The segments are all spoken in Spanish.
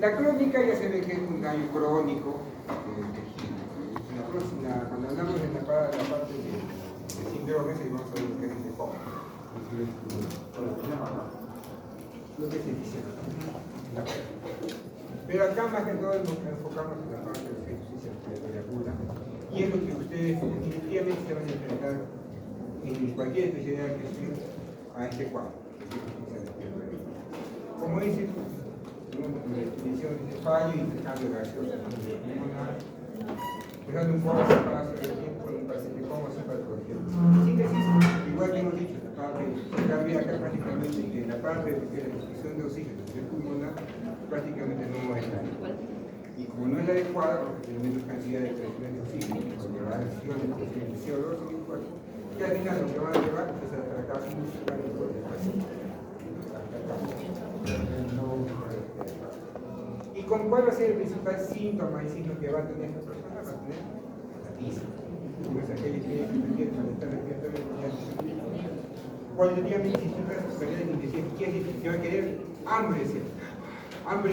La crónica ya se ve que es un daño crónico del tejido. Cuando hablamos de la parte de síndromes, ahí vamos a ver lo que es el EPOC. Lo que se dice. Pero acá más que todo nos enfocamos en la parte de la insuficiencia respiratoria aguda. Y es lo que ustedes definitivamente se van a enfrentar en cualquier especialidad que estudien a este cuadro. Como dice, la definición de fallo y intercambio gaseoso pulmonar, dejando un poco de espacio de tiempo en un paciente con patología. Síntesis, igual que hemos dicho, la parte cardíaca prácticamente, y la parte de la restricción de oxígeno del pulmonar prácticamente no es la adecuada. Y como no es la adecuada, porque tiene menos cantidad de presión de oxígeno, porque la adicción de CO2 en el cuerpo, y al final lo que van a llevar es a la causa muscular del paciente. ¿Y con cuál va a ser el principal síntoma y signo que va a tener esta persona? Va a tener fatiga. Es aquel que tiene malestar respiratorio. Cualitativamente, si usted quiere decir que va a querer hambre de sed. Hambre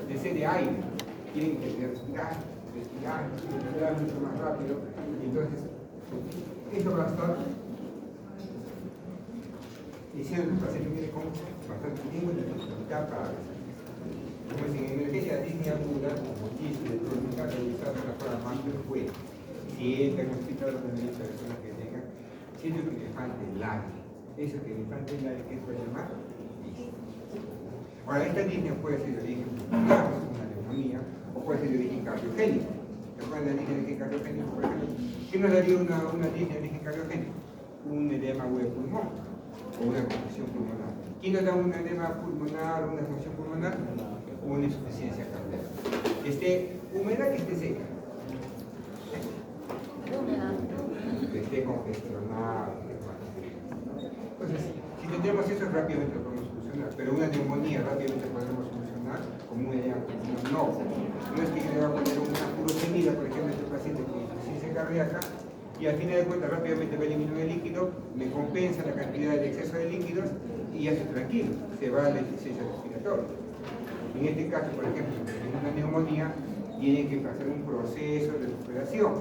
de sed de aire. Tienen que respirar mucho más rápido. Entonces, eso va a estar diciendo que el paciente viene con bastante tiempo de dificultad para como es en emergencia disnea aguda, como chiste de crónica, realizar de una forma más frecuente. Si entra en el hospital donde hay personas que tengan, siento que le falta el aire. Eso que le falta el aire, ¿qué puede llamar? Disnea. Ahora, esta disnea puede ser de origen pulmonar, una neumonía, o puede ser de origen cardiogénico. ¿Cuál es la disnea de origen cardiogénico, por ejemplo? ¿Qué nos daría una disnea de origen cardiogénico? Un edema agudo de pulmón o una confusión pulmonar. ¿Quién nos da un edema pulmonar o una confusión pulmonar? Una insuficiencia cardíaca. Que esté húmeda, que esté seca. Que esté congestionada. Entonces, si tendremos eso, rápidamente lo podemos solucionar. Pero una neumonía rápidamente podemos solucionar como una idea. No es que le va a poner una furosemida, por ejemplo, a este paciente con insuficiencia cardíaca, y al final de cuentas rápidamente va a eliminar el líquido, me compensa la cantidad de exceso de líquidos y ya estoy tranquilo, se va a la insuficiencia respiratoria. En este caso, por ejemplo, en una neumonía, tiene que pasar un proceso de recuperación.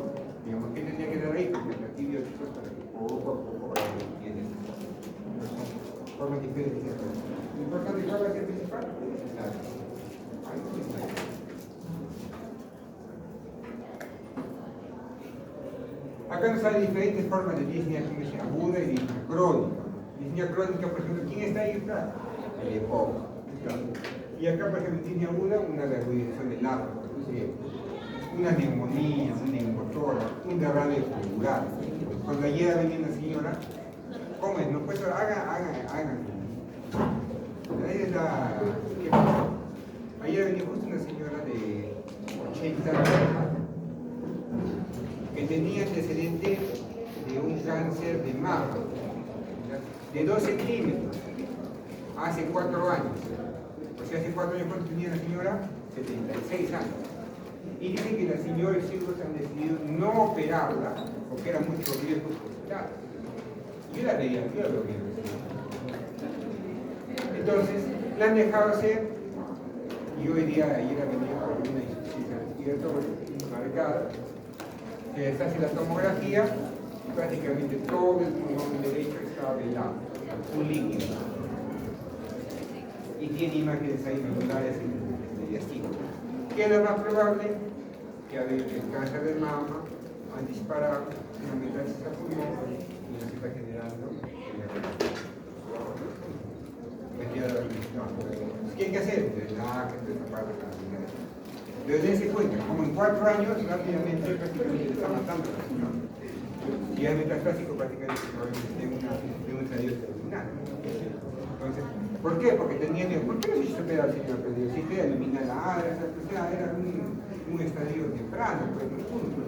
Digamos, ¿qué tendría que dar ahí? Porque el antibiótico para que poco a poco vaya limpiando. Son formas diferentes. Lo importante es cuál va a ser el principal. Acá nos salen diferentes formas de disnea aguda y disnea crónica. Disnea crónica, por ejemplo, ¿quién está ahí? El EPOC. Y acá, por ejemplo, disnea aguda, una reagudización del labio, una neumonía, una neumotora, un derrame fulgurar. Cuando ayer venía una señora, ¿cómo es? No, pues hagan. Ahí es la... ¿Qué pasa? Ayer venía justo una señora de 80 años que tenía antecedente de un cáncer de mama de 2 centímetros hace 4 años. O sea, hace 4 años cuando tenía la señora 76 años. Y dice que la señora y sus hijos han decidido no operarla porque era mucho riesgo hospital. Yo la veía, yo la veo bien. Entonces, la han dejado hacer y hoy día, ayer ha venido con una insuficiencia respiratoria marcada. Se les hace la tomografía y prácticamente todo el pulmón derecho está velado, un líquido. Y tiene imágenes ahí regulares en el diastema. ¿Qué es lo más probable? Que el cáncer de mama han disparado una metástasis al pulmón y nos está generando ¿qué hay que hacer? Drenaje, tapar la cantidad. Pero dense cuenta, como en 4 años, rápidamente prácticamente está matando a la señora. Y es metastásico prácticamente de un estadio terminal. Entonces, ¿por qué? Porque tenía miedo. ¿Por qué no se hizo operar al señor Pedro? Si usted elimina la área, era un estadio temprano, pues no pudo.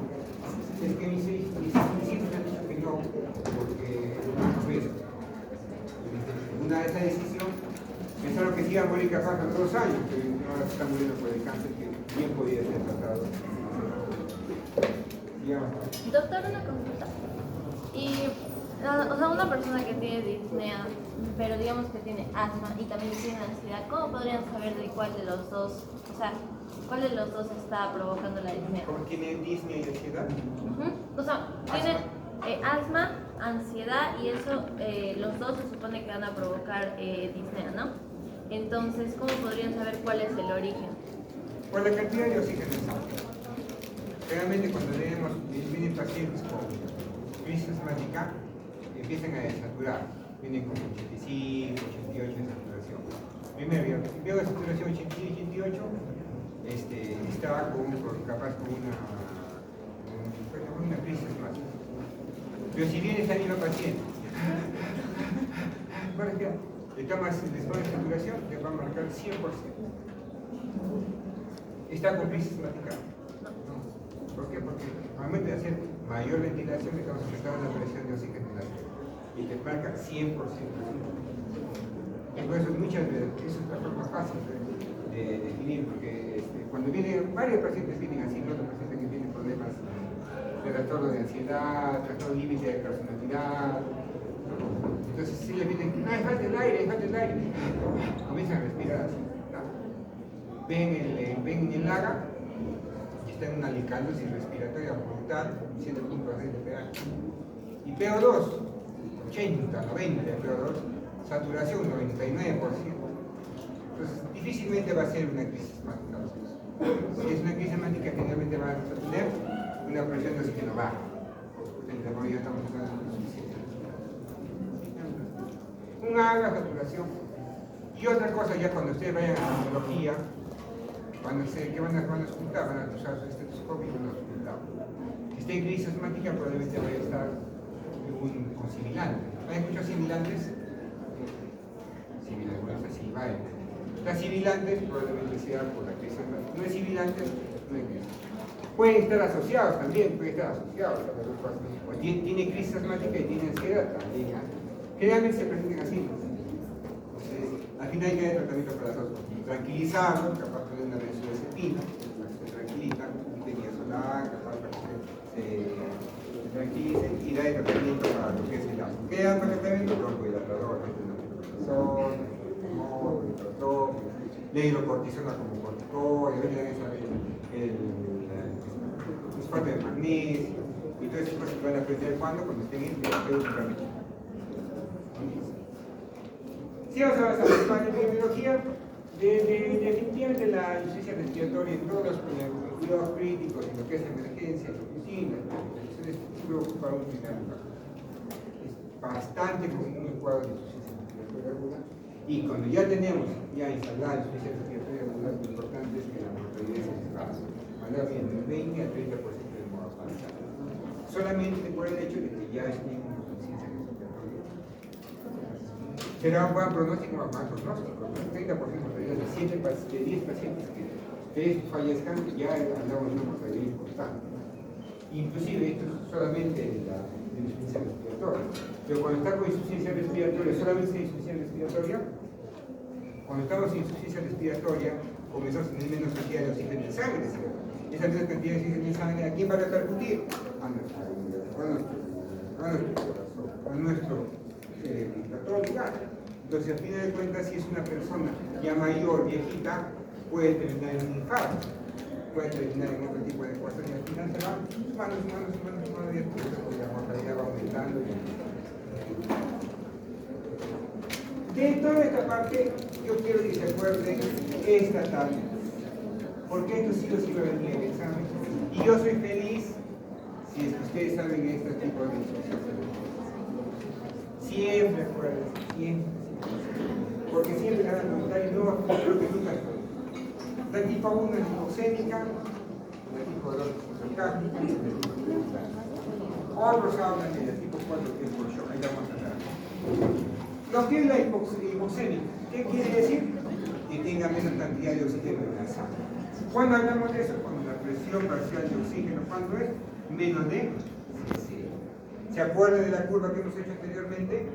Es que mis hijos han dicho que no, porque no es. Una de esas decisiones, pensaron que se iba a morir capaz a 2 años, pero ahora se está muriendo por el cáncer que bien podía ser tratado. Doctor, una consulta. Y O sea, una persona que tiene disnea, pero digamos que tiene asma y también tiene ansiedad, ¿cómo podrían saber de cuál de los dos, o sea, cuál de los dos está provocando la disnea? ¿Cómo tiene disnea y ansiedad? O sea, tiene asma, ansiedad y eso, los dos se supone que van a provocar disnea, ¿no? Entonces, ¿cómo podrían saber cuál es el origen? Por la cantidad de oxígeno en sangre. Realmente cuando vienen pacientes con crisis asmática, empiezan a desaturar. Vienen con 85, 88 de saturación. Primero, veo la saturación 87, 88, estaba capaz con una crisis asmática. Pero si viene esa misma paciente, le tomas el después de saturación, te va a marcar 100%. ¿Está con crisis asmática? No. ¿Por qué? Porque al momento de hacer mayor ventilación, estamos aumentando la presión de oxígeno en la sangre. Y te marca 100%. Y por eso muchas veces, eso es la forma fácil de definir, porque cuando vienen, varios pacientes vienen así, ¿no? Los pacientes que tienen problemas de trastorno de ansiedad, trastorno límite de carcinosidad. Entonces, si les vienen, falta el aire, comienzan a respirar así. ¿No? Ven el laga y está en una licandosis respiratoria brutal, 7 puntos de pH. Y PO2, 80, 90 de PO2, saturación 99%. Entonces, difícilmente va a ser una crisis asmática. Si es una crisis asmática, generalmente va a tener una presión de oxígeno baja. Porque ya estamos hablando de suficiente. Una alta saturación. Y otra cosa, ya cuando ustedes vayan a la neurología, ¿qué van a ocultar? Van a usar su estetoscopio y van a ocultar. Si está en crisis asmática, probablemente vaya a estar con sibilantes. ¿Hay muchos sibilantes? Sibilantes, así, vale. Las sibilantes probablemente sea por la crisis asmática. No es sibilantes, no hay crisis. Pueden estar asociados también, O tiene crisis asmática y tiene ansiedad también. Generalmente se presentan así. Entonces, al final hay que dar tratamiento para las dos. Tranquilizarlo, capaz de una benzodiazepina, para que se tranquiliza, niazolam, capaz para que se tranquilicen y da el tratamiento para lo que es el asma. ¿Qué da el tratamiento? Broncohilatador, la hidrocortisona como corticoide, el fosfato de magnesio, y todas esas cosas que van a aprender cuando estén en terapéuticamente. Si vamos a avanzar en epidemiología, definitivamente la insuficiencia respiratoria en todos los cuidados críticos, en lo que es emergencia, oficina, se preocupa un final. Es bastante común el cuadro de insuficiencia respiratoria aguda. Y cuando ya tenemos instalada la insuficiencia respiratoria aguda, lo importante es que la mortalidad se baja. Hablar bien del 20 al 30% de mortalidad. Solamente por el hecho de que ya estén en insuficiencia respiratoria. Será un buen pronóstico, más pronóstico, 30% de 10 pacientes que fallezcan, ya hablamos de una mortalidad importante. Inclusive esto es solamente la insuficiencia respiratoria. Pero cuando está con insuficiencia respiratoria, solamente insuficiencia respiratoria, cuando estamos en insuficiencia respiratoria, comenzamos a tener menos cantidad de oxígeno en sangre. Esa menos cantidad de oxígeno en sangre, ¿a quién va a repercutir? A nuestro lugar. Entonces, al final de cuentas, si es una persona ya mayor, viejita, puede terminar en un infarto, puede terminar en otro tipo de cosas, y al final se van sumando, y después la mortalidad va aumentando. De toda esta parte, yo quiero que se acuerden esta tabla, porque esto sí o sí va a venir en el examen. Y yo soy feliz si es que ustedes saben este tipo de instrucciones. Siempre acuérdense, siempre. Porque siempre van a preguntar y no, creo que nunca estoy. La tipo 1 es hipoxémica, la tipo 2 es sarcástica, otros hablan de la tipo 4 que es por shock, ahí vamos a hablar. Lo que es la hipoxémica, ¿qué quiere decir? Que tenga menos cantidad de oxígeno en la sangre. ¿Cuándo hablamos de eso? Cuando la presión parcial de oxígeno, ¿cuándo es? Menos de 60. ¿Se acuerdan de la curva que hemos hecho anteriormente?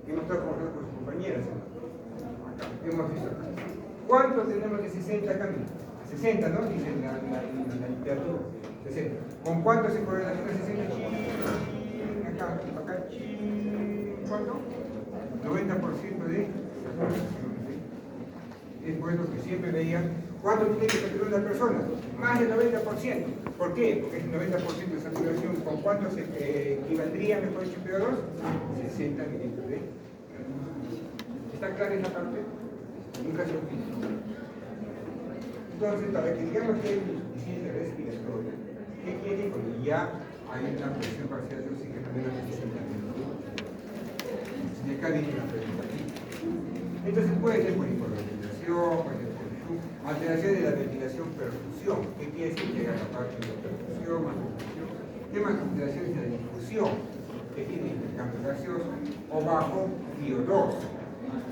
Que hemos estado conversando con sus compañeras. Acá, hemos visto acá. ¿Cuánto tenemos de 60 acá? 60, ¿no? Dice la literatura. 60. ¿Con cuánto se correlaciona 60? chin, acá chin, ¿cuánto? 90% de saturación. Es por eso que siempre veían cuánto tiene que saturar una persona, más del 90%. ¿Por qué? Porque es 90% de saturación. ¿Con cuánto se equivaldría, mejor dicho, PO2? 60 mililitros de. ¿Está clara esa parte? Nunca se olvida. Entonces, para que digamos que hay insuficiencia respiratoria, ¿qué quiere? Cuando ya hay una presión parcial de oxígeno menos de 60 mililitros. Y acá viene una pregunta. Entonces puede ser por hiperventilación, puede ser por alteración de la ventilación perfusión. ¿Qué quiere decir? Que hay la parte de la perfusión, más perfusión. ¿Qué más alteraciones de la difusión? Que tiene intercambio gaseoso o bajo PO2.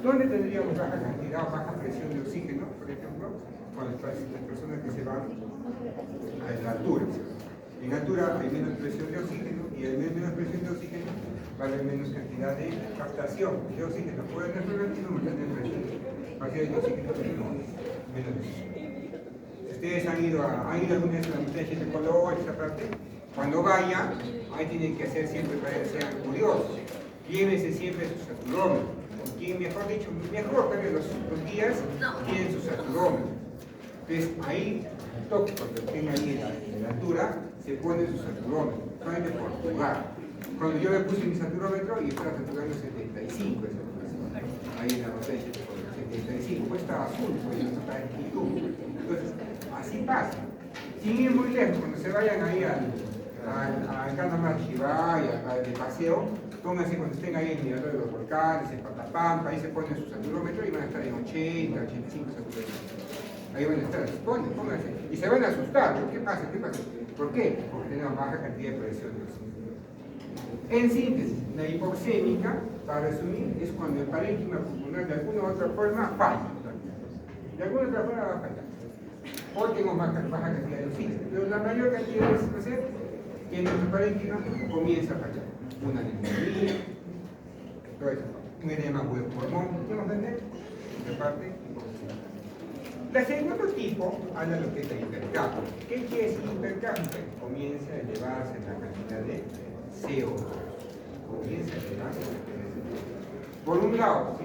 ¿Dónde tendríamos baja cantidad o baja presión de oxígeno, por ejemplo? Con las personas que se van a la altura. En altura hay menos presión de oxígeno y al menos presión de oxígeno va a haber menos cantidad de captación de oxígeno. Pueden resolver y no mantener presión parcial de oxígeno, pero no, menos de eso. Si ustedes han ido alguna vez a la montaña de color, esa parte, cuando vayan, ahí tienen que hacer siempre para que sean curiosos. Llévense siempre su saturómetro. Y mejor dicho, mejor que los guías tienen su saturómetro. Entonces ahí, toque, cuando estén ahí en la altura, se pone su saturómetro, solamente por jugar. Cuando yo le puse mi saturómetro y estaba saturando 75, ahí en la botella, 75, pues estaba azul, pues no estaba en actitud. Entonces, así pasa. Sin ir muy lejos, cuando se vayan ahí al Canamar Chivay, de paseo, pónganse cuando estén ahí en el mirador de los volcanes, en Patapampa, ahí se ponen su saturómetro y van a estar en 80, 85 saturómetros. Ahí van a estar, pónganse. Y se van a asustar, ¿no? ¿Qué pasa? ¿Por qué? Porque tenemos baja cantidad de presión de oxígeno. En síntesis, la hipoxémica, para resumir, es cuando el parénquima pulmonar de alguna u otra forma falla. De alguna otra forma va a fallar. O tengo baja cantidad de oxígeno. Pero la mayor cantidad de oxígeno que nuestro parénquima comienza a fallar. Una neumonía, todo eso. Un edema agudo pulmón, ¿qué nos vende? De parte hipoxémica. El segundo tipo habla de lo que es la hipercapnia. ¿Qué quiere decir hipercapnia? Comienza a elevarse la cantidad de CO2. Comienza a elevarse la cantidad de CO2. Por un lado,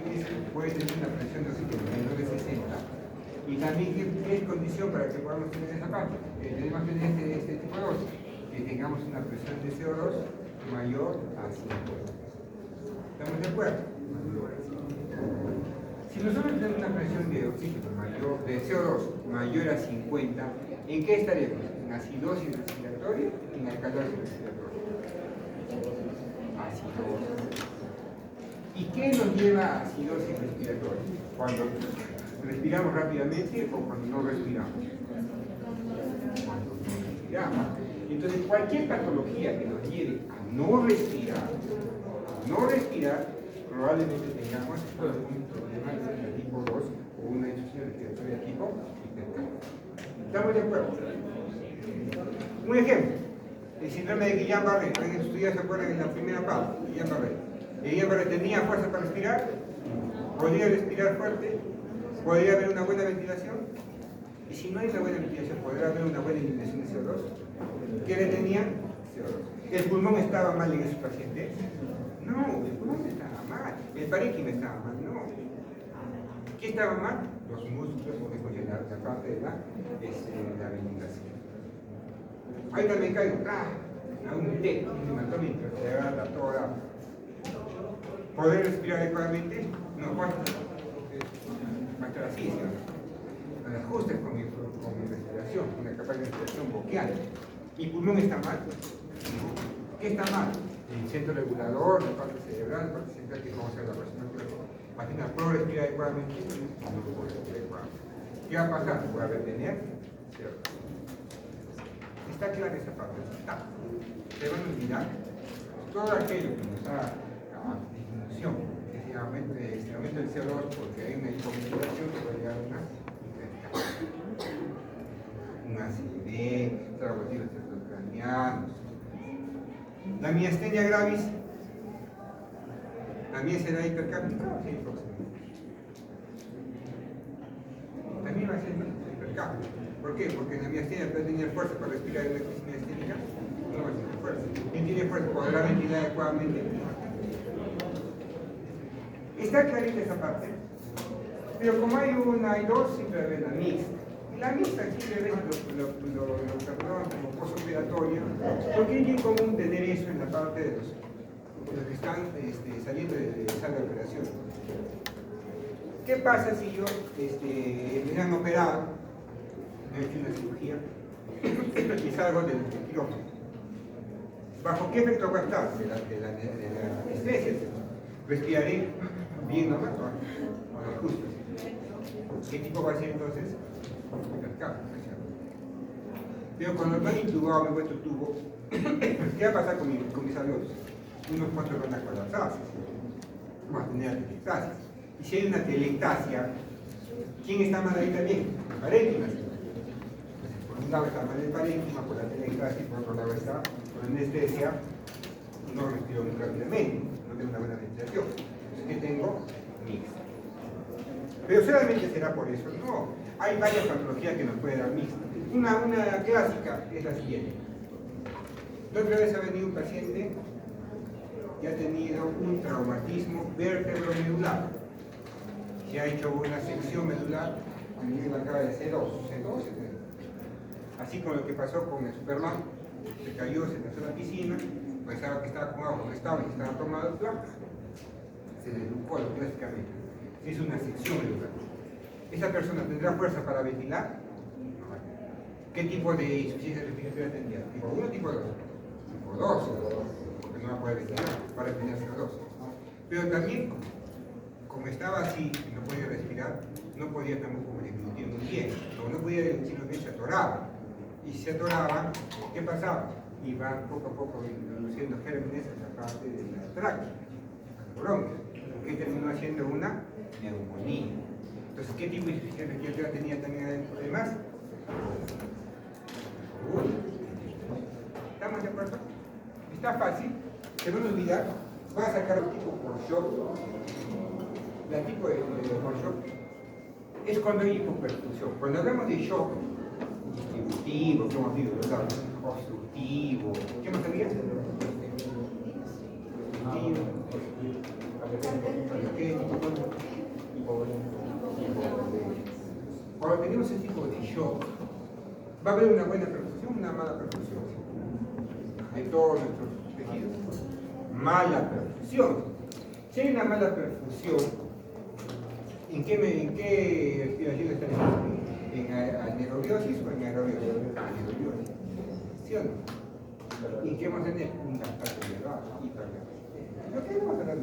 puede tener una presión de oxígeno menor de 60. Y también, ¿qué es condición para que podamos tener esa parte? Tenemos que tener este tipo de dosis. Que tengamos una presión de CO2 mayor a 50. ¿Estamos de acuerdo? Si nosotros tenemos una presión de oxígeno mayor, de CO2 mayor a 50, ¿en qué estaremos? ¿En acidosis respiratoria o en alcalosis respiratoria? Acidosis. ¿Y qué nos lleva a acidosis respiratoria? Cuando respiramos rápidamente o cuando no respiramos. Cuando no respiramos. Entonces, cualquier patología que nos lleve a no respirar, probablemente tengamos algún problema de tipo 2 o una insuficiencia respiratoria de tipo hipercapnia. ¿Estamos de acuerdo? Un ejemplo, el síndrome de Guillain-Barré. ¿Alguien estudió, se acuerdan en la primera parte? Guillain-Barré. ¿Guillain-Barré tenía fuerza para respirar? ¿Podía respirar fuerte? ¿Podría haber una buena ventilación? Y si no hay una buena ventilación, ¿podrá haber una buena eliminación de CO2? ¿Qué le tenía? CO2. ¿El pulmón estaba mal en esos pacientes? No, el pulmón estaba mal. El parénquima estaba mal, no. ¿Qué estaba mal? Los músculos, porque la parte de la ventilación. Ahí también caigo, un TEC, un hematoma intracerebral, la toda. ¿Poder respirar adecuadamente? No, va a estar así, ¿sí? No ajustes con mi respiración, con la capacidad de respiración boqueal. ¿Mi pulmón está mal? ¿Qué está mal? El centro regulador, la parte cerebral, la parte central, que vamos a ver la próxima clase. Imagina, ¿puedo respirar adecuadamente? No puedo respirar adecuadamente. ¿Qué va a pasar? ¿Voy a retener? ¿Cierto? ¿Está clara esa parte? Está. Se van a olvidar todo aquello que nos da disminución, que es el aumento del CO2, porque hay una hipoventilación que puede llegar a una hipercapnia. Un acidez, traumatismos cerebrocranianos. La miastenia gravis también será hipercápnica o sí, también va a ser hipercápnica. ¿Por qué? Porque la miastenia puede tener fuerza para respirar en una crisis miasténica, no va a tener fuerza. fuerza. Quien tiene fuerza podrá ventilar adecuadamente. Está clarita esa parte. Pero como hay una, hay dos, siempre hay una mixta. Y la mixta siempre ves como postoperatorio, porque hay como un tener eso en la parte de los que están saliendo de sala de operación. ¿Qué pasa si yo me han operado, me he hecho una cirugía, y salgo del quirófano? ¿Bajo qué efecto va a estar? De la anestesia. Respiraré bien nomás, o justo. ¿Qué tipo va a ser entonces? Pero cuando me han intubado, me he puesto tubo, ¿qué va a pasar con mis alveolos? Unos cuantos van a colapsarse, vamos a tener atelectasia. Y si hay una atelectasia, ¿quién está mal ahí también? El parénquima. Por un lado está mal el parénquima, por la atelectasia, y por otro lado está con anestesia, no respiro muy rápidamente, no tengo una buena ventilación. Entonces, ¿qué tengo? Mixta. Pero solamente será por eso, no. Hay varias patologías que nos puede dar mixta. Una clásica es la siguiente. La otra vez ha venido un paciente que ha tenido un traumatismo vértebro-medular. Se ha hecho una sección medular a nivel acá de C2, así como lo que pasó con el Superman, se cayó, se lanzó a la piscina, pensaba que estaba con agua, no estaba, y estaba tomado el plan, se le educó clásicamente. Es una sección medular. ¿Esa persona tendrá fuerza para ventilar? No. ¿Qué tipo de insuficiencia respiratoria tendría? ¿Tipo 1 o tipo 2? Tipo 2, porque no va a poder ventilar, para ventilar CO2. Pero también, como estaba así y no podía respirar, no podía tampoco disminuir muy bien. Como no podía disminuir muy bien, se atoraba. Y si se atoraba, ¿qué pasaba? Iban poco a poco introduciendo gérmenes a la parte de la tráquea, a los bronquios, que terminó haciendo una neumonía. Entonces, ¿qué tipo de insuficiencia respiratoria tenía también además? ¿Estamos de acuerdo? Está fácil, se van a olvidar, va a sacar un tipo por shock. La tipo de por shock es cuando hay hipoperfusión. Cuando hablamos de shock distributivo, que hemos dicho, ¿verdad? Obstructivo, ¿qué más había? Cuando tenemos ese tipo de shock, va a haber una buena perfusión, una mala perfusión de todos nuestros tejidos. Mala perfusión. Si hay una mala perfusión, ¿en qué respiración está ¿En anaerobiosis o en aerobiosis? Anaerobiosis. ¿Sí o no? ¿Y qué vamos a tener? Una parte elevada, hiperperfusión. Lo que vamos a hablar.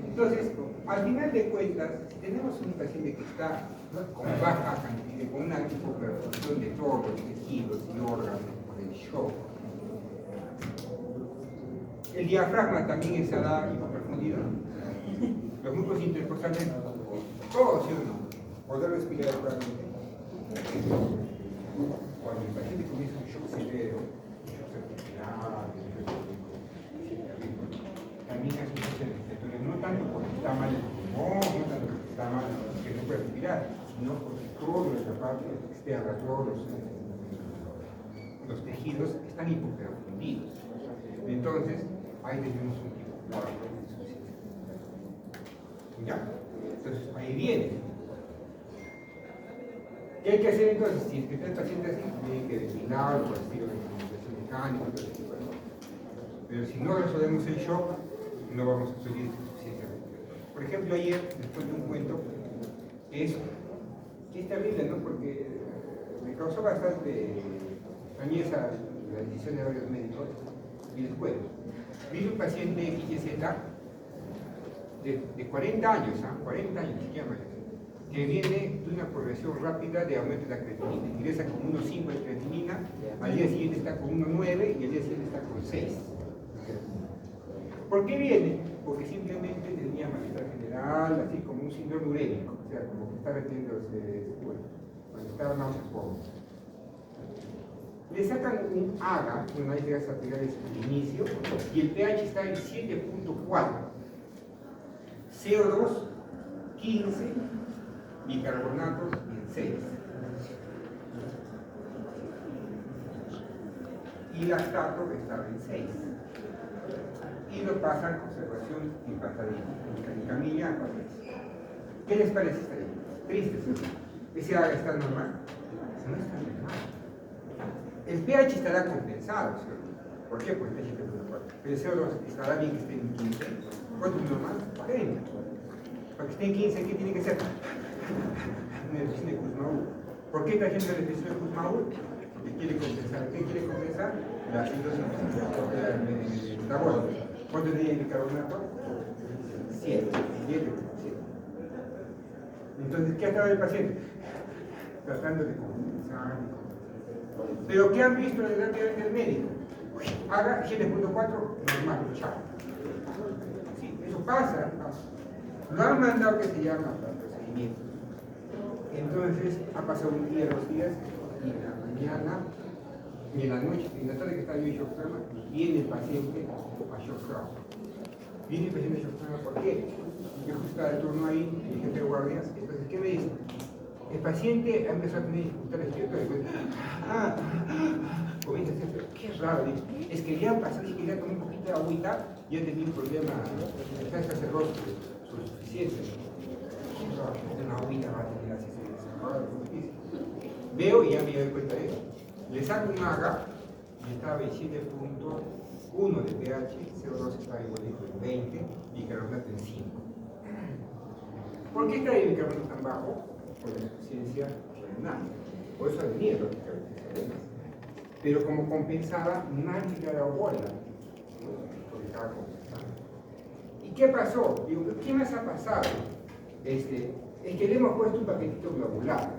Entonces, al final de cuentas, si tenemos un paciente que está con baja cantidad, con una hipoperfusión de todos los tejidos y órganos por el shock, el diafragma también estará hipoperfundido, los músculos intercostales, todos, ¿sí o no? Poder respirar adecuadamente. Cuando el paciente comienza un shock severo, también es un respiratorio, no tanto porque está mal el pulmón, no tanto porque está mal que no puede respirar, sino porque toda esa parte externa, todos los tejidos están hipoperfundidos. Entonces, ahí tenemos un tipo de insuficiencia. ¿Ya? Entonces, ahí viene. ¿Qué hay que hacer entonces? Si es que está el paciente así, tiene que ventilar por estilo de ventilación mecánica, todo ese tipo de cosas. Pero si no resolvemos el shock, no vamos a seguir insuficiencia. Por ejemplo, ayer, después de un cuento, que es terrible, ¿no? Porque me causó bastante extrañeza la decisión de varios médicos. Y después, vi un paciente XYZ de 40 años, 40 años, se llama, que viene de una progresión rápida de aumento de la creatinina. Ingresa con 1,5 de creatinina, al día siguiente está con 1,9 y al día siguiente está con 6. ¿Por qué viene? Porque simplemente tenía malestar general, así como un síndrome urémico, o sea, como que está reteniéndose cuando estaba náuseas poco. Le sacan un AGA, un análisis de gases arteriales al inicio, y el pH está en 7.4. CO2, 15, bicarbonatos en 6. y lactato estaba en 6. Y lo pasan a observación en camilla. ¿Qué les parece esta ley? Triste, ¿sí? Ese haga está normal. No está normal. El pH estará compensado, ¿sí? ¿Por qué? Porque el pH está normal. Pero el CO2 estará bien que esté en 15. ¿Cuánto es normal? 40. Para que esté en 15, ¿qué tiene que ser? Una reducción de Kussmaul. ¿Por qué está haciendo la reducción de Kussmaul? Porque quiere compensar. ¿Qué quiere compensar? La acidosis metabólica. ¿Cuánto tiene el bicarbonato? 7. Entonces, ¿qué ha estado el paciente? Tratando de compensar. Pero ¿qué han visto rápidamente el médico? Haga 7.4, normal, chao. Sí, eso pasa. Lo han mandado que se llama para procedimiento. Entonces, ha pasado un día, 2 días, y en la mañana, y en la noche, en la tarde que está yo en shock trauma, viene el paciente a shock trauma. Viene el paciente a shock trauma, ¿por qué? Yo justo estaba de turno ahí, el jefe de guardias, entonces, ¿qué me dice? El paciente ha empezado a tener dificultades despierto, comienza a hacer, qué raro, dice, es que ya pasó, que ya tomé un poquito de agüita, ya tenía un problema, ya está cerrado su suficiente. Una agüita va a tener así, veo y ya me doy cuenta de eso. Le saco un AGA y estaba en 7.1 de pH, CO2 estaba igualito en 20, bicarbonato en 5. ¿Por qué está el bicarbonato tan bajo? Por la insuficiencia renal. Por eso venía la insuficiencia renal. Pero como compensaba, nadie le ha dado bola. Porque estaba compensando. ¿Y qué pasó? Digo, ¿qué más ha pasado? Es que le hemos puesto un paquetito globular.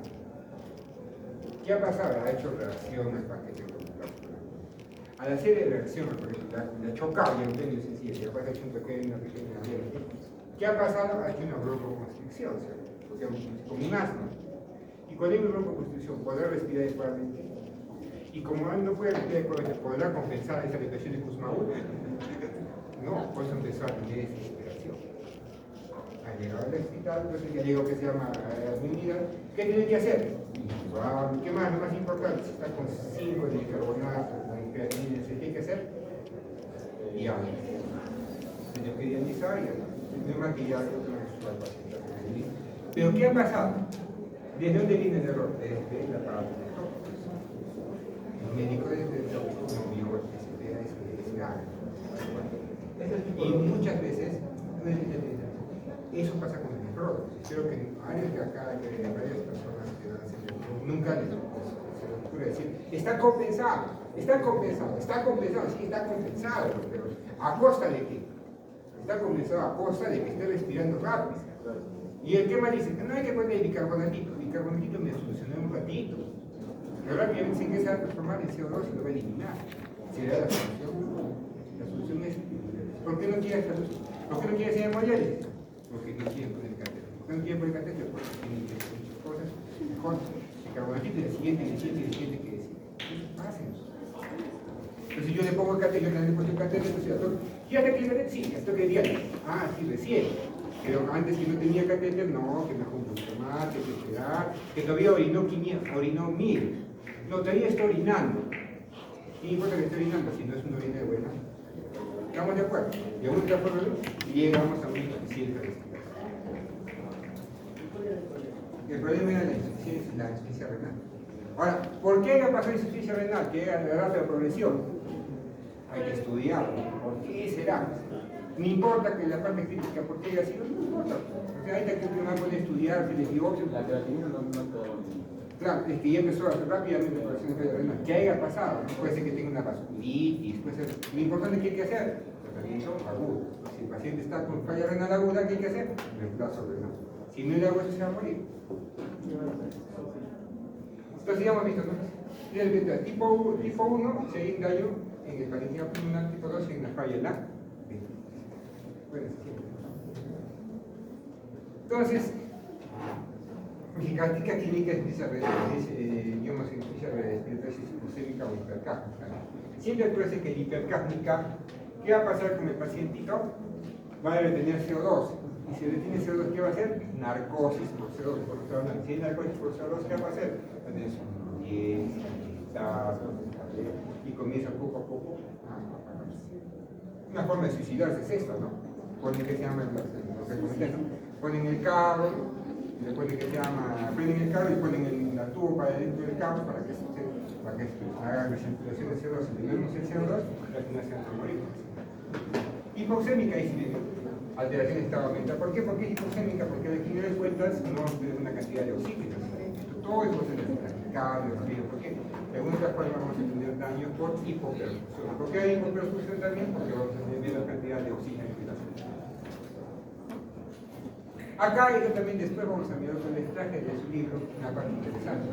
¿Qué ha pasado? Ha hecho reacción al paquete globular. Al hacer reacción al paquete globular, le ha chocado y el medio sencillo, y después ha hecho una pequeña ¿qué ha pasado? Ha hecho una broncoconstricción, o sea, como un asma. Y cuando hay una broncoconstricción, podrá respirar adecuadamente. Y como él no puede respirar adecuadamente, podrá compensar esa depresión de Kussmaul. No, por eso empezó a tener esa respiración. Ha llegado al hospital, entonces ya llegó que se llama admitida. ¿Qué tiene que hacer? ¿Qué más? Lo más importante, si está con 5 de bicarbonato, con creatinina, ¿qué hay que hacer? Y ya. Tenía que dializar y ya. No más que ya creo que no es la paciente. Pero ¿qué ha pasado? ¿Desde dónde viene el error? Desde la parte de el médico desde el no vio que se vea ese área. Y muchas veces, eso pasa con el error. Creo que años de acá, que varias personas que van a hacer nunca les ocurre decir, está compensado, sí, está compensado, pero ¿a costa de qué? Está compensado a costa de que esté respirando rápido. Y el tema dice, no hay que poner bicarbonatito me solucionó en un ratito. Pero rápidamente sin que se va a transformar en CO2 y lo va a eliminar. ¿Será la solución? La solución es, ¿por qué no quiere hacer eso? ¿Por qué no quiere hacer hemodiálisis? Porque no quiere poner catéter. ¿Por qué no quiere poner catéter? Porque tiene que hacer muchas cosas con bicarbonatito y el siguiente que decir. Hacen. Entonces yo le pongo el catéter, yo también le pongo el catéter, entonces ¿ya te quiere? Sí, ya estoy diálisis. Ah, sí, recién. Pero antes que no tenía catéter, no, que mejor un poquito más, que esperar, que todavía orinó 1000. No, todavía está orinando. ¿Qué importa que esté orinando si no es una orina de buena? ¿Estamos de acuerdo? Y aún de acuerdo y llegamos a una insuficiencia respiratoria. El problema era la insuficiencia renal. Ahora, ¿por qué le pasó insuficiencia renal? Que era la rápida progresión. Hay que estudiarlo. ¿Por qué será? No importa que la parte crítica, porque haya sido, no importa. O sea, hay que uno puede estudiar, que les digo, la creatinina no. Claro, es que ya empezó a hacer rápidamente por acción renal. ¿Qué haya pasado? Puede ser que tenga una vasculitis, puede ser. Lo importante es que hay que hacer, tratamiento agudo. Si el paciente está con falla renal aguda, ¿qué hay que hacer? Reemplazo renal. Si no le hago eso, se va a morir. Entonces ya hemos visto, ¿no? Tipo 1, si hay un daño en el parencima pulmonar, tipo 2, si hay una falla en la. Bueno, entonces, característica clínica es respiratoria sistémica o hipercápnica. Siempre parece que la hipercápnica, ¿qué va a pasar con el pacientito? Va a detener CO2. Y si detiene CO2, ¿qué va a hacer? Narcosis por CO2. Si hay narcosis por CO2, ¿qué va a hacer? Va a tener y comienza poco a poco una forma de suicidarse es esta, ¿no? Ponen que se llama, no sé cómo es, ¿no? Ponen el carro, y después de que se llama, prenden el carro y ponen la tubo para dentro del carro para que haga recirculación de CO2, y tenemos el CO2, la final se van a morir. Hipoxémica es alteración de estado mental. ¿Por qué? Porque es hipoxémica, porque al final de cuentas no tiene una cantidad de oxígeno. Todo es el cardio, porque de alguna otra forma vamos a tener daño por hipoperfusión. ¿Por qué hay hipoperfusión también? Porque vamos a tener la cantidad de oxígeno que la sangre. Acá yo también después vamos a mirar con el traje de su libro una parte interesante.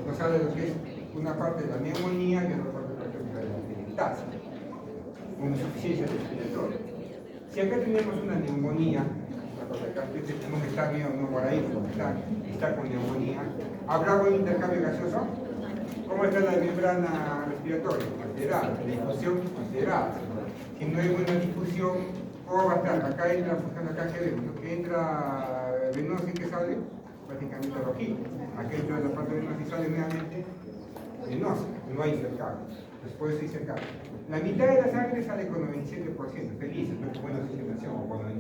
Nos habla de lo que es una parte de la neumonía y otra parte de la atelectasia, con insuficiencia respiratoria. Si acá tenemos una neumonía, no está bien o no por ahí, está con neumonía, ¿habrá buen intercambio gaseoso? ¿Cómo está la membrana respiratoria? Alterada, la difusión alterada. Si no hay buena difusión, ¿cómo va a estar? Acá entra, acá que vemos, ¿no? Que entra venoso y que sale prácticamente rojito. Acá entra la parte venosa y sale nuevamente venosa, no hay intercambio. Después sí se cambia. La mitad de la sangre sale con 97%, feliz, no es buena oxigenación, o con 97%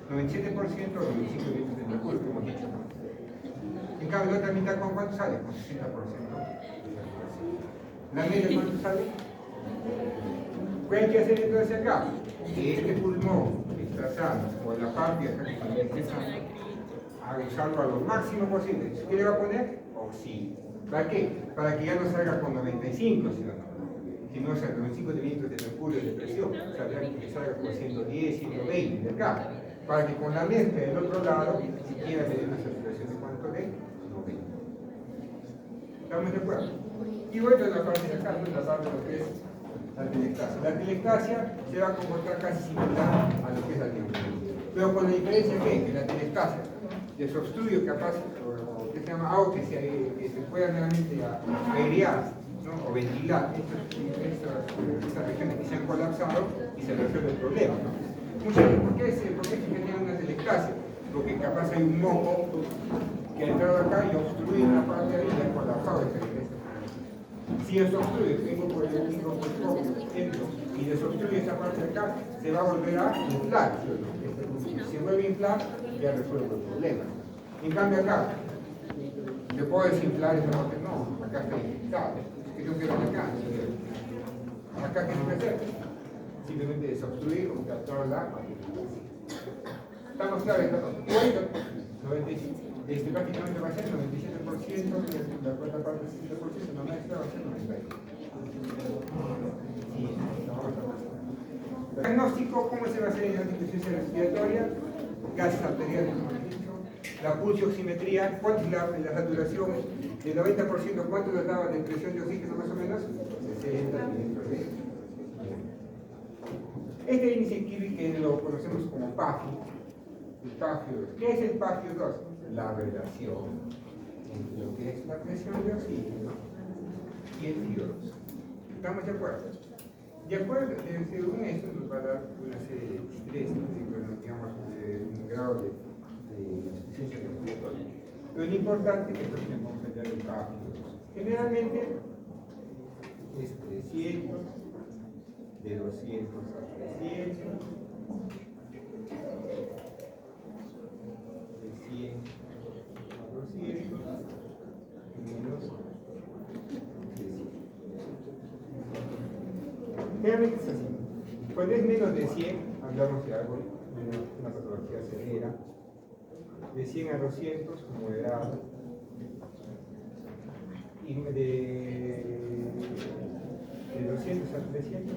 o 95 litros de mercurio, como hemos dicho. En cambio, la otra mitad, ¿con cuánto sale? Con 60%. ¿La media cuánto sale? ¿Qué hay que hacer entonces acá? Que este pulmón está sano, o la parte acá que empieza a usarlo a lo máximo posible. ¿Qué le va a poner? Oxígeno. ¿Para qué? Para que ya no salga con 95, si no salga 95 mililitros de mercurio de presión, o sea, que salga con 110, 120 de acá. Para que con la mezcla del otro lado, siquiera me dé una saturación de cuánto de 90. ¿Estamos de acuerdo? Y vuelvo a la parte de acá, la parte de lo que es la atelectasia. La atelectasia se va a comportar casi similar a lo que es la neumonía. Pero con la diferencia que la atelectasia desobstruye capaz, o que se llama agua que se pueda realmente airear, ¿no? O ventilar estas regiones que se han colapsado y se resuelve el problema, ¿no? Muchas veces, ¿por qué se genera una atelectasia? Porque capaz hay un moco que ha entrado acá y obstruye una parte de ahí y ha colapsado esa iglesia. Si eso obstruye, tengo por el entro y desobstruye esa parte de acá, se va a volver a inflar. Si se vuelve a inflar, ya resuelve el problema. En cambio acá, ¿le puedo desinflar esa parte? No, acá está inflado. ¿Qué tengo que ver acá? Acá, ¿qué tengo que hacer? Simplemente desobstruir o captar la agua. ¿Estamos claros? Prácticamente va a ser 97%, la cuarta parte 60%, no extra va a ser 90%. Diagnóstico, ¿cómo se va a hacer en la insuficiencia respiratoria? Gases arteriales, como he dicho. La pulsioximetría, ¿cuánto es la saturación? Del 90%, ¿cuánto nos daba de presión de oxígeno más o menos? 60 mililitros de. Este índice Kivi que lo conocemos como PAFI, ¿qué es el PAFI 2? La relación entre lo que es la presión de oxígeno y el CO2. ¿Estamos de acuerdo? De acuerdo, según esto nos va a dar una serie de estrés, digamos, un grado de insuficiencia respiratoria. Pero lo importante es que vamos a hallar el PAFI 2. Generalmente es 300, de 200 a 300, de 100 a 200, menos 300. Realmente es así. Cuando es menos de 100, hablamos de algo, una patología severa. De 100 a 200, moderado. Y de 200 a 300,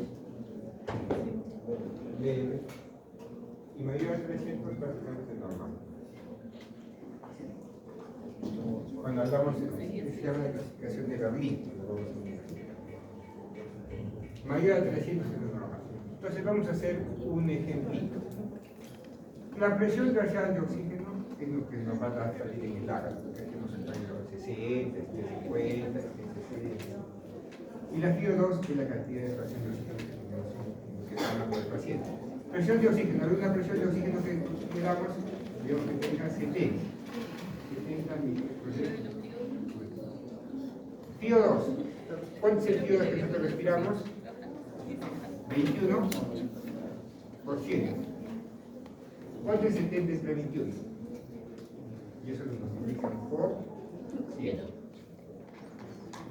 leve, y mayor a 300 prácticamente normal. Cuando hablamos se llama la clasificación de Berlín, mayor a 300 es normal. Entonces vamos a hacer un ejemplito. La presión parcial de oxígeno es lo que nos va a salir en el ágata, porque aquí nos está en los 60, 50, 60. Y la FIO2 es la cantidad de presión de oxígeno que tenemos en lo que está hablando del paciente. Presión de oxígeno, una presión de oxígeno que damos, digamos que tenga 70 mil. FIO2, ¿Cuánto es el dióxido que nosotros respiramos? 21%. ¿Cuánto es 70 entre 21? Y eso lo multiplican por 100.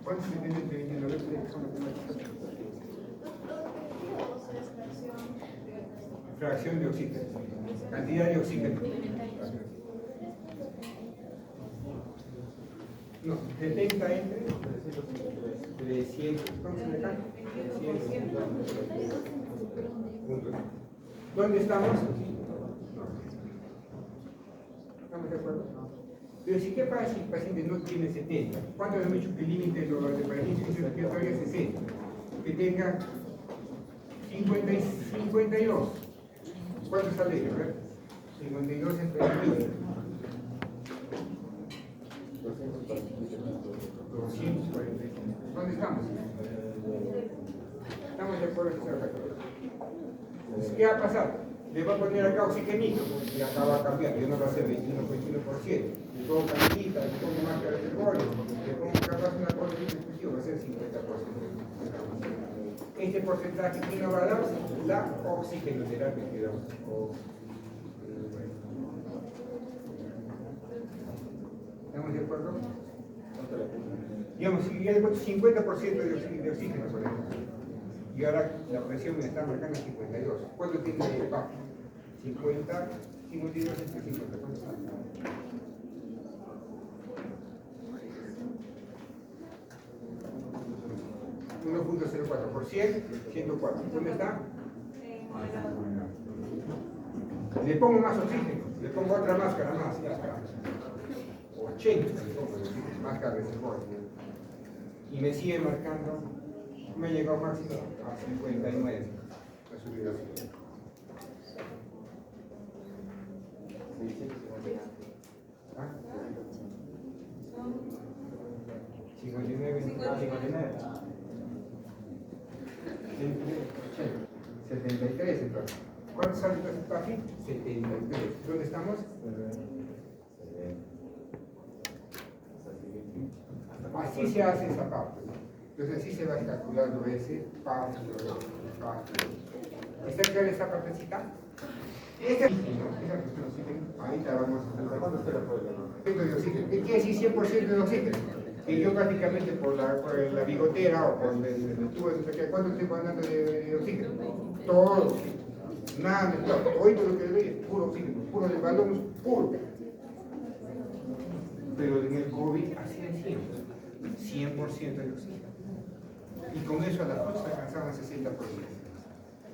¿Cuánto es 70 entre 21? A ver, ustedes son matemáticos. Fracción de oxígeno. Cantidad de oxígeno. No, 70 entre 300. ¿Cuánto se le cae? 300. ¿Dónde estamos? ¿Estamos de acuerdo? Pero si ¿qué pasa si el paciente no tiene 70? ¿Cuánto hemos dicho que el límite de pacientes respiratorios es 60? Que tenga 52. ¿Cuánto sale? A ver. 52 entre 21. 245. ¿Dónde estamos? Estamos de acuerdo en esa factura. Entonces, ¿qué va a pasar? Le va a poner acá oxigenito y acá va a cambiar, ya no va a ser 21%. Le pongo canillita, le pongo máscara de polio, le pongo capaz una cosa de discusión, va a ser 50%. Este porcentaje que nos va a dar la oxigenoterapia que damos. ¿Estamos de acuerdo? Digamos, si ya le pongo 50% de oxígeno, por ejemplo, y ahora la presión me está marcando 52. ¿Cuánto tiene el PAP? 50, 52 entre 50. ¿Cuánto está? 1.04 por 100, 104. ¿Dónde está? Le pongo más oxígeno, le pongo otra máscara más, ya está. 80 le pongo máscara de reservorio. Y me sigue marcando, me ha llegado máximo a 59. La subida así. ¿Ah? 59. 73 entonces. ¿Cuántos saltos está aquí? 73. ¿Dónde estamos? Así se hace esa parte. Entonces así se va calculando ese paso. ¿Está clara esta partecita? Esa cuestión oxígeno, ahorita vamos a hacer de oxígeno. ¿Qué quiere decir 100% de oxígeno? Que yo prácticamente por la bigotera o por el tubo de saqueo, ¿cuánto estoy mandando de oxígeno? Todo. Nada mezclado. Hoy todo lo que le doy es puro oxígeno, puro del balón, puro. Pero en el COVID así es siempre. 100% de oxígeno. Y con eso a la noche alcanzaban 60%.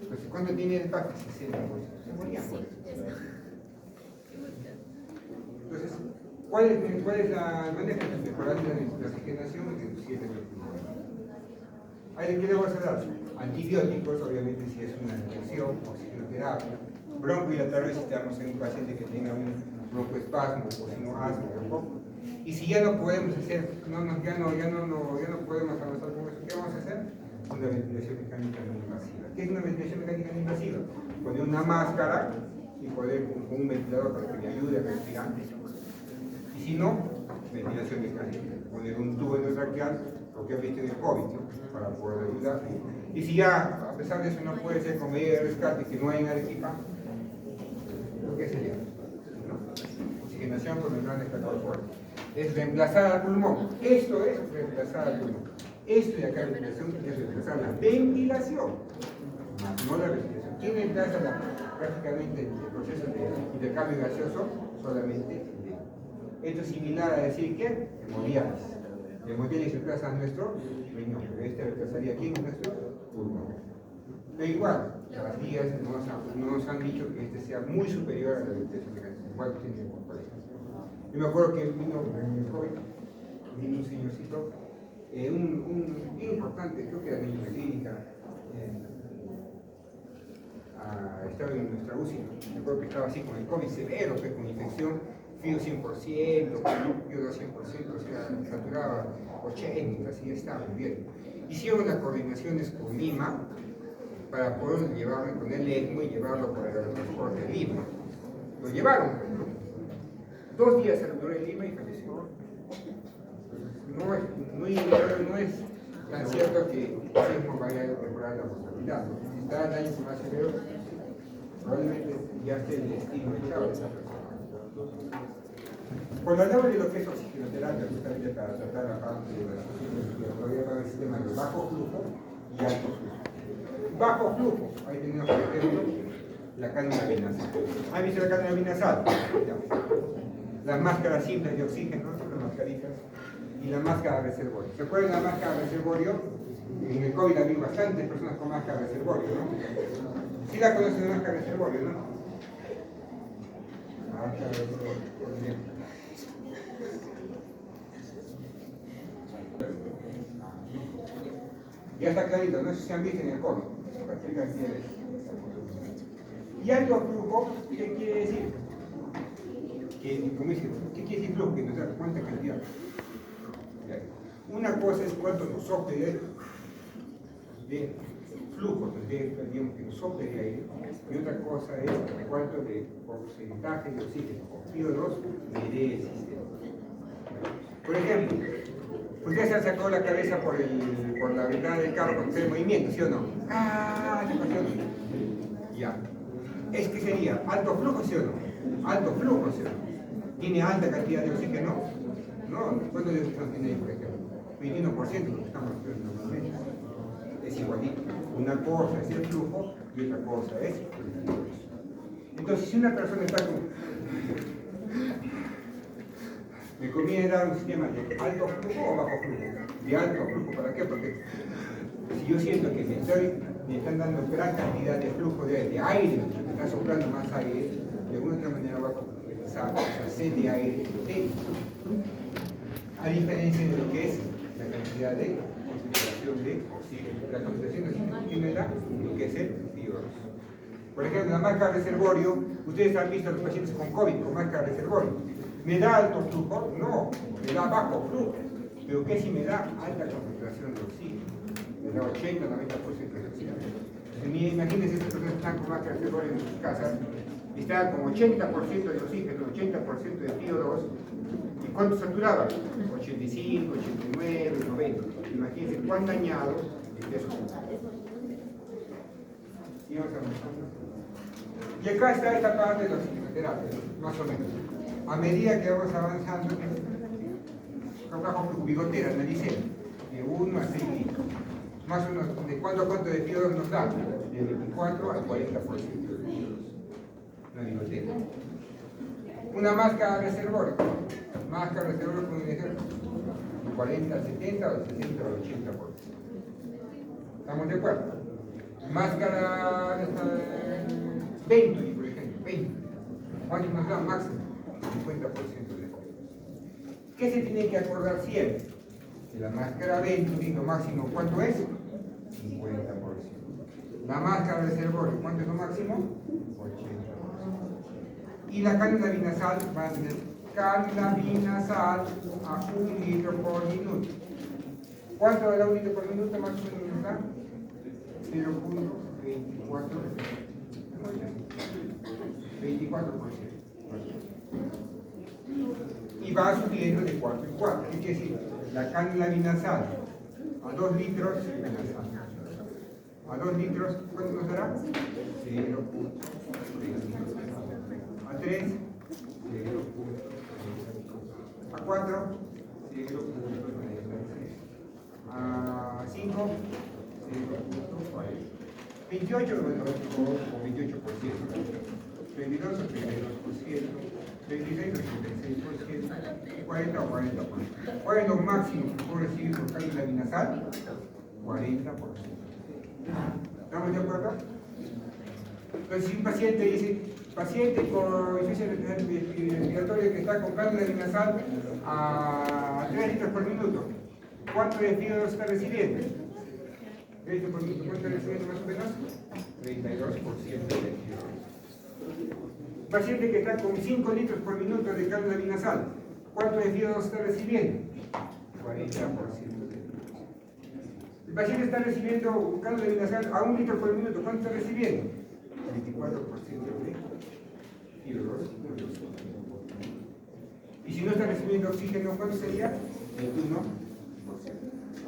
Entonces, ¿cuánto tiene el PAC? 60%. Se morían por eso. Entonces, ¿cuál es la manera de mejorar la oxigenación y reducir el mercurio? ¿Qué le vamos a dar? Antibióticos, obviamente si es una infección, oxigenoterapia, broncohilatadores si estamos en un paciente que tenga un broncoespasmo o si no asma tampoco. Y si ya no podemos hacer, ya no podemos avanzar con eso, ¿qué vamos a hacer? Una ventilación mecánica no invasiva. ¿Qué es una ventilación mecánica no invasiva? Poner una máscara y poner un ventilador para que me ayude a respirar. Y si no, ventilación mecánica. Poner un tubo endotraqueal, lo que has visto en el COVID, ¿no? Para poder ayudar. Y si ya, a pesar de eso, no puede ser con medida de rescate, que no hay en Arequipa, ¿qué sería? ¿No? Oxigenación con membrana extracorpórea. Es reemplazar al pulmón. Esto es reemplazar al pulmón. Esto de acá, ventilación, es reemplazar la ventilación, no la respiración. ¿Quién reemplaza prácticamente el proceso de intercambio gaseoso? Solamente el dedo. Esto es similar a decir que hemodiálisis. El hemodiálisis reemplaza a nuestro riñón, pero este reemplazaría aquí en nuestro pulmón. Pero igual, las guías nos han dicho que este sea muy superior a la ventilación mecánica. Igual tiene por ejemplo. Yo me acuerdo que vino en el COVID, vino un señorcito, un importante, creo que era niño de clínica, estaba en nuestra UCI, me acuerdo que estaba así con el COVID severo, pues, con infección, fío 100%, fío 200%, o sea, saturaba 80, así estaba muy bien. Hicieron las coordinaciones con Lima para poder llevarlo con el ECMO y llevarlo por el transporte de Lima. Lo llevaron, ¿no? 2 días se duró en Lima y falleció. No es Tan cierto que el sismo vaya a mejorar la mortalidad. Si está el daño más severo, probablemente ya esté el destino echado de esa persona. Cuando hablamos de lo que es oxigenoterapia, justamente para tratar la parte de la respiratoria, para el sistema de bajo flujo y alto flujo. Bajo flujo, ahí tenemos por ejemplo la cánula vinasal. ¿Han visto la cánula vinasal? Las máscaras simples de oxígeno, las mascaritas, y la máscara reservorio. ¿Se acuerdan de la máscara reservorio? En el COVID había bastantes personas con máscara reservorio, ¿no? Sí la conocen la máscara reservorio, ¿no? Máscara reservorio, bien. Ya está clarito, no sé si han visto en el COVID. Y alto flujo, ¿qué quiere decir? Como dice, ¿qué quiere decir flujo? Que nos da cuánta cantidad. Una cosa es cuánto nos sople de flujo, digamos que nos sople de aire, y otra cosa es cuánto de porcentaje de oxígeno o CO2 me dé el sistema. Por ejemplo, ustedes se han sacado la cabeza por la ventana del carro cuando está en movimiento, ¿sí o no? ¡Ah! ¿Qué pasó? Ya. Es que sería alto flujo, ¿sí o no? Alto flujo, ¿sí o no? ¿Tiene alta cantidad de oxígeno? No. ¿Cuánto de oxígeno tiene ahí, por ejemplo? 21%, lo que estamos haciendo normalmente. Es igualito. Una cosa es el flujo y otra cosa es el flujo. Entonces, si una persona está con... me conviene dar un sistema de alto flujo o bajo flujo. De alto flujo, ¿para qué? Porque si yo siento que me están dando gran cantidad de flujo de aire, me está soplando más aire, de alguna otra manera va a compensar esa sed de aire, a diferencia de lo que es la cantidad de concentración de oxígeno. La concentración de oxígeno que me da lo que es el CO2. Por ejemplo, la máscara reservorio, ustedes han visto a los pacientes con COVID con máscara reservorio. ¿Me da alto flujo? No, me da bajo flujo. Pero ¿qué si me da alta concentración de oxígeno? Me da 80-90% de oxígeno. Imagínense estas personas que están con máscara reservorio en sus casas, están con 80% de oxígeno, 80% de CO2. ¿Y cuánto saturaba? 85, 89, 90. Imagínense cuán dañado es eso. Y acá está esta parte de la oxigenoterapia, más o menos. A medida que vamos avanzando, bajo bigotera, analicé, de 1 a 6 litros. Más o menos, ¿de cuánto a cuánto de CO2 nos da? De 24 al 40% de CO2. Una bigotera. Una máscara reservorio. Máscara reservorio puede ser 40, 70 o 60 o 80%. ¿Estamos de acuerdo? Máscara Venturi, por ejemplo, 20. ¿Cuánto nos da máximo? 50% de CO2. ¿Qué se tiene que acordar siempre? Que la máscara Venturi, lo máximo, ¿cuánto es? 50%. La máscara reservorio, ¿cuánto es lo máximo? 80%. Y la cánula vinasal va a tener cánula vinasal a 1 litro por minuto. ¿Cuánto da 1 litro por minuto más o menos nos da? 0.24%. 24%. Y va subiendo de 4 en 4. ¿Qué quiere decir? La cánula vinasal a 2 litros, a 2 litros, ¿cuánto nos dará? 0.3. A 3, 0.3. A 4, 0.3. A 5, 0.4. 28 o 28%. 22 o 32%. 26 o 36%, 40 o 40%. ¿Cuál es lo máximo que puedo recibir por cánula vinasal? 40%. ¿Estamos de acuerdo? Entonces, si un paciente dice, paciente con insuficiencia respiratoria que está con cánula vinasal a 3 litros por minuto, ¿cuánto de CO2 está recibiendo? 3 litros por minuto, ¿cuánto está recibiendo más o menos? 32% de CO2. Paciente que está con 5 litros por minuto de cánula vinasal, ¿cuánto de CO2 está recibiendo? 40%. El paciente está recibiendo cánula vinasal a 1 litro por minuto, ¿cuánto está recibiendo? 24% de CO2. Y si no está recibiendo oxígeno, ¿cuánto sería? 21%.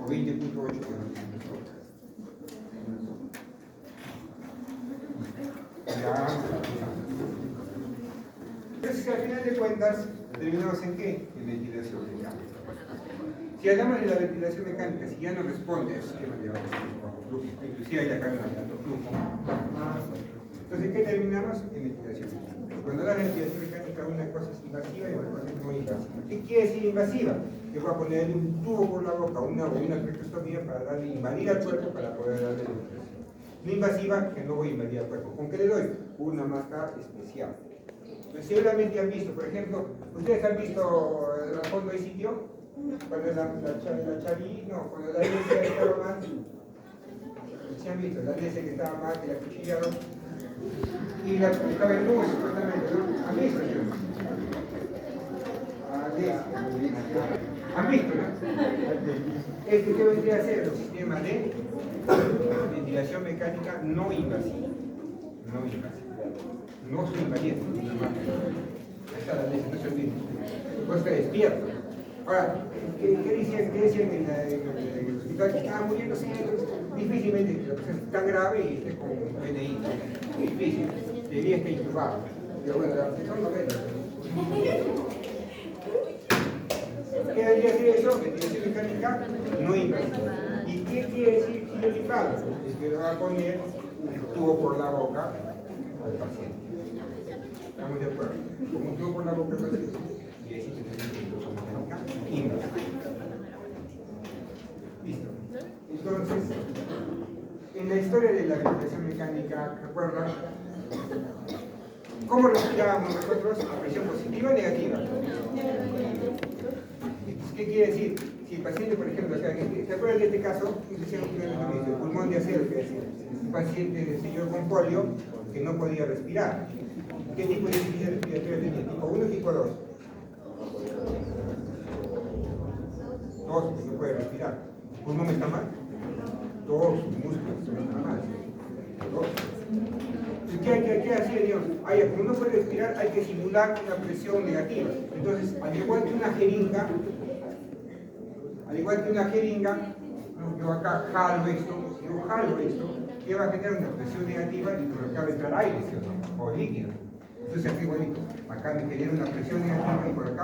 o 20.8 ya. Entonces, al final de cuentas, terminamos en qué? En ventilación mecánica. Si hablamos de la ventilación mecánica, si ya no responde al sistema de bajo flujo, inclusive hay acá en alto flujo, entonces, ¿qué terminamos? En ventilación mecánica. Cuando la ventilación mecánica, una cosa es invasiva y otra cosa es no invasiva. ¿Qué quiere decir invasiva? Que voy a ponerle un tubo por la boca, una traqueostomía para darle invadir al cuerpo para poder darle ventilación. No invasiva, que no voy a invadir al cuerpo. ¿Con qué le doy? Una máscara especial. Entonces, seguramente han visto, por ejemplo, ¿ustedes han visto el fondo de sitio? Cuando cuando la iglesia estaba mal, ¿se han visto? La iglesia que estaba mal, que la cuchillaron, y la estaba en luz, totalmente, ¿no? ¿Han visto? ¿Han visto, no? Este que vendría a ser el sistema de ventilación mecánica no invasiva. No invasiva. No soy invadiente. Ahí está la ley, no se olviden. Vos está despierto. Ahora, ¿qué decían en el hospital? Que estaban muriéndose. Difícilmente que la persona es tan grave y esté con un PNI. Difícil. Debía estar intubado. Pero bueno, la persona no ve. ¿Qué debería decir eso? Ventilación mecánica no invasiva. ¿Y qué quiere decir si yo invado? Es que le va a poner un tubo por la boca al paciente. ¿Estamos de acuerdo? Como un tubo por la boca al paciente. Y decir que tenemos ventilación mecánica invasiva. Listo. Entonces, en la historia de la ventilación mecánica, ¿recuerdan? ¿Cómo respirábamos nosotros? ¿A presión positiva o negativa? ¿Qué quiere decir? Si el paciente, por ejemplo, ¿se acuerdan de este caso? El pulmón de acero, que es un paciente señor con polio que no podía respirar. ¿Qué tipo de insuficiencia respiratoria tenía? ¿Tipo 1 o tipo 2? 2, porque no puede respirar. ¿El pulmón está mal? Todos sus músculos están mal. ¿Qué hacía Dios? Como no puede respirar, hay que simular una presión negativa. Entonces, al igual que una jeringa, yo acá jalo esto, que va a generar una presión negativa y por acá va a entrar aire, ¿sí o no? O líquido. Entonces aquí igualito, acá me genera una presión negativa y por acá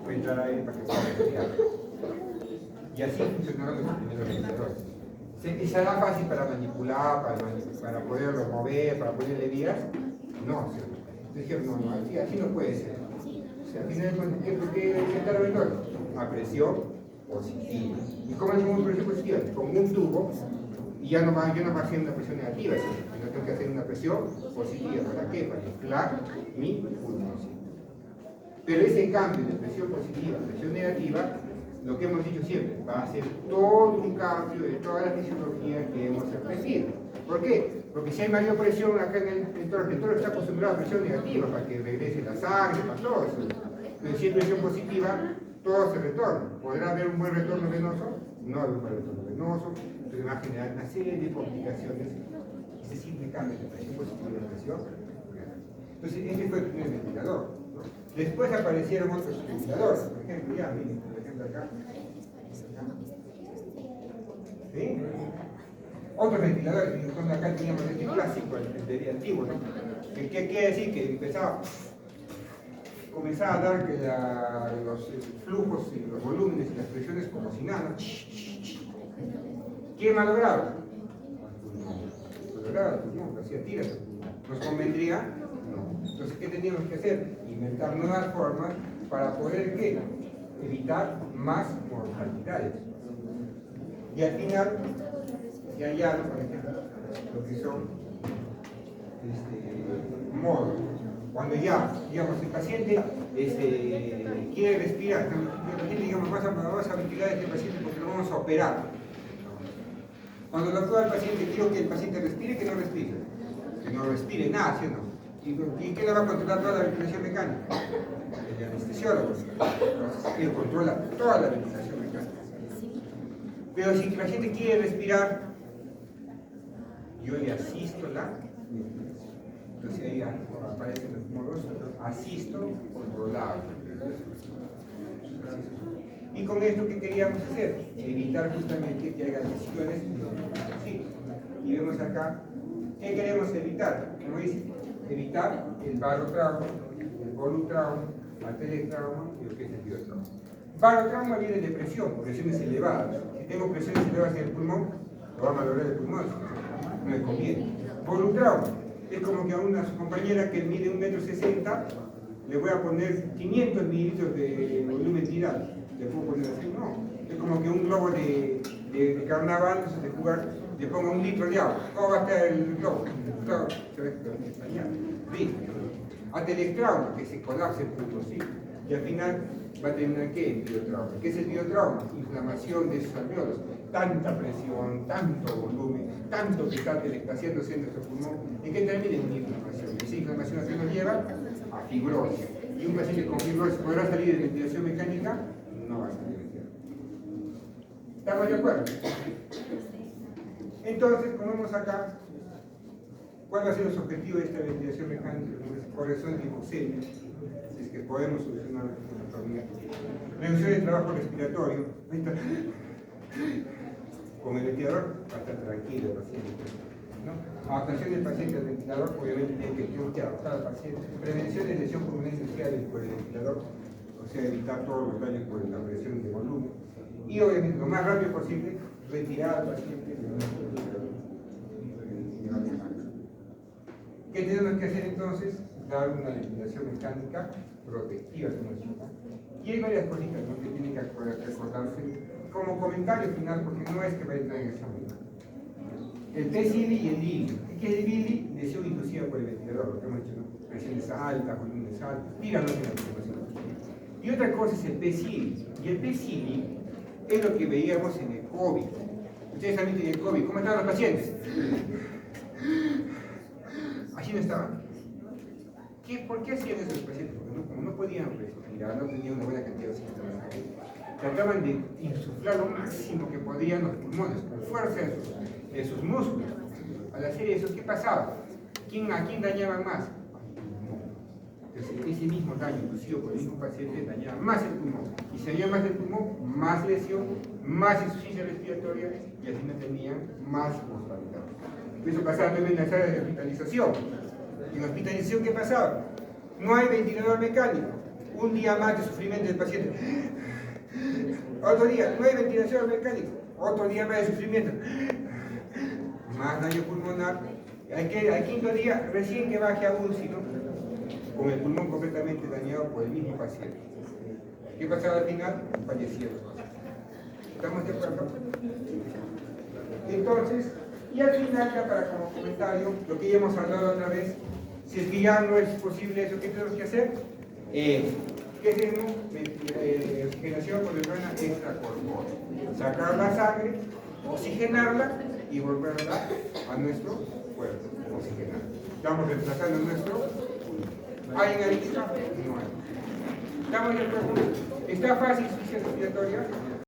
va a entrar aire para que pueda respirar. Y así funcionaron los primeros ventiladores. ¿Y será fácil para manipular, para poderlo mover, para ponerle vías? No, ¿cierto? Dijeron, no, así no puede ser. O sea, al final, ¿por qué sentar el dolor? A presión positiva. ¿Y cómo es una presión positiva? Con un tubo, y ya no va a hacer una presión negativa, sino tengo que hacer una presión positiva. ¿Para qué? Para inflar mi pulmón. Pero ese cambio de presión positiva a presión negativa, lo que hemos dicho siempre, va a ser todo un cambio de toda la fisiología que hemos aprendido. ¿Por qué? Porque si hay mayor presión acá en el entorno está acostumbrado a presión negativa para que regrese la sangre, para todo eso. Pero si hay presión positiva, todo se retorna. ¿Podrá haber un buen retorno venoso? No hay un buen retorno venoso, entonces va a generar una serie de complicaciones. Ese simple cambio de presión positiva y presión. Entonces, este fue el primer ventilador. Después aparecieron otros ventiladores, por ejemplo, miren, por ejemplo acá. ¿Sí? Otros ventiladores, nosotros acá teníamos este clásico, el de antiguo, ¿no? ¿Qué quiere decir? Que comenzaba a dar que los flujos y los volúmenes y las presiones como si nada. ¿Quién malograba? Malograba, no, hacía tiras. ¿Nos convendría? No. Entonces, ¿qué teníamos que hacer? Inventar nuevas formas para poder, ¿qué? Evitar más mortalidades. Y al final, se hallaron, por ejemplo, lo que son modos. Cuando ya, digamos, el paciente quiere respirar, el paciente, digamos, vamos a ventilar a este paciente porque lo vamos a operar. Cuando lo prueba el paciente, quiero que el paciente respire, que no respire nada, ¿sí o no? ¿Y quién le va a controlar toda la ventilación mecánica? El anestesiólogo. Entonces, él controla toda la ventilación mecánica. Pero si el paciente quiere respirar, yo le asisto entonces ahí aparecen los modos, asisto controlado. ¿Y con esto, ¿qué queríamos hacer? Evitar justamente que haya lesiones sí. Y vemos acá, ¿qué queremos evitar? Como dice, evitar el barotrauma, el volutrauma, el teletrauma y lo que es el biotrauma. Barotrauma viene de presión, presiones elevadas. Si tengo presiones elevadas en el pulmón, lo va a malograr el pulmón, no me conviene. Volutrauma es como que a una compañera que mide 1,60 m le voy a poner 500 mililitros de volumen tirado. ¿Le puedo poner así? No. Es como que un globo de carnaval, no sé, de jugar, le pongo 1 litro de agua. ¿Cómo va a estar el globo? Claro, se ve que está español. Atelectrauma, que se colapse el punto, ¿sí? Y al final va a terminar ¿qué? El biotrauma. ¿Qué es el biotrauma? Inflamación de esos alveolos. Tanta presión, tanto volumen, tanto que está haciéndose en nuestro pulmón, y que termina en una inflamación. Y esa inflamación a qué nos lleva a fibrosis. Y un paciente con fibrosis podrá salir de ventilación mecánica, no va a salir de ventilación. ¿Estamos de acuerdo? Entonces, como vemos acá, ¿cuál va a ser los objetivos de esta ventilación mecánica? Corazón y hipoxemia, si es que podemos solucionar el problema. Reducción del trabajo respiratorio. Con el ventilador va a estar tranquilo el paciente, ¿no? Adaptación del paciente al ventilador, obviamente tenemos que adaptar al paciente. Prevención de lesión pulmonar industrial por el ventilador, o sea, evitar todos los daños por la presión de volumen. Y obviamente, lo más rápido posible, retirar al paciente de ¿Qué tenemos que hacer entonces? Dar una ventilación mecánica protectiva, como decimos. Y hay varias cositas, ¿no?, que tienen que recordarse como comentario final, porque no es que va a entrar en examen. El PCD y el DILI. ¿Qué es el DILI? Lesión inducida por el ventilador, lo que hemos dicho, ¿no? Presiones altas, volúmenes altos, díganos en la presentación. Y otra cosa es el PCD. Y el PCD es lo que veíamos en el COVID. Ustedes también tienen el COVID. ¿Cómo estaban los pacientes? Así no estaban. ¿Por qué hacían eso los pacientes? Porque como no podían respirar, no tenían una buena cantidad de oxígeno, trataban de insuflar lo máximo que podían los pulmones, con fuerza de sus músculos. Al hacer eso, ¿qué pasaba? ¿A quién dañaban más? Al pulmón. Entonces, ese mismo daño inducido por el mismo paciente dañaba más el pulmón. Y si dañaba más el pulmón, más lesión, más insuficiencia respiratoria, y así no tenían más mortalidad. Eso pasaba también en las áreas de hospitalización. En la hospitalización, ¿qué pasaba? No hay ventilador mecánico. Un día más de sufrimiento del paciente. Otro día, no hay ventilación mecánica. Otro día más de sufrimiento. Más daño pulmonar. Al quinto día, recién que baje a UCI, ¿no?, con el pulmón completamente dañado por el mismo paciente. ¿Qué pasaba al final? Fallecieron. ¿Estamos de acuerdo? Entonces, y al final, ya para como comentario, lo que ya hemos hablado otra vez, si es que ya no es posible eso, ¿qué tenemos que hacer? ¿Qué tenemos? Oxigenación por membrana extracorpórea. Sacar la sangre, oxigenarla y volverla a nuestro cuerpo, oxigenar. Estamos reemplazando nuestro pulmón. ¿Hay en aritmia? No hay. ¿Estamos de acuerdo? ¿Está fácil insuficiencia respiratoria?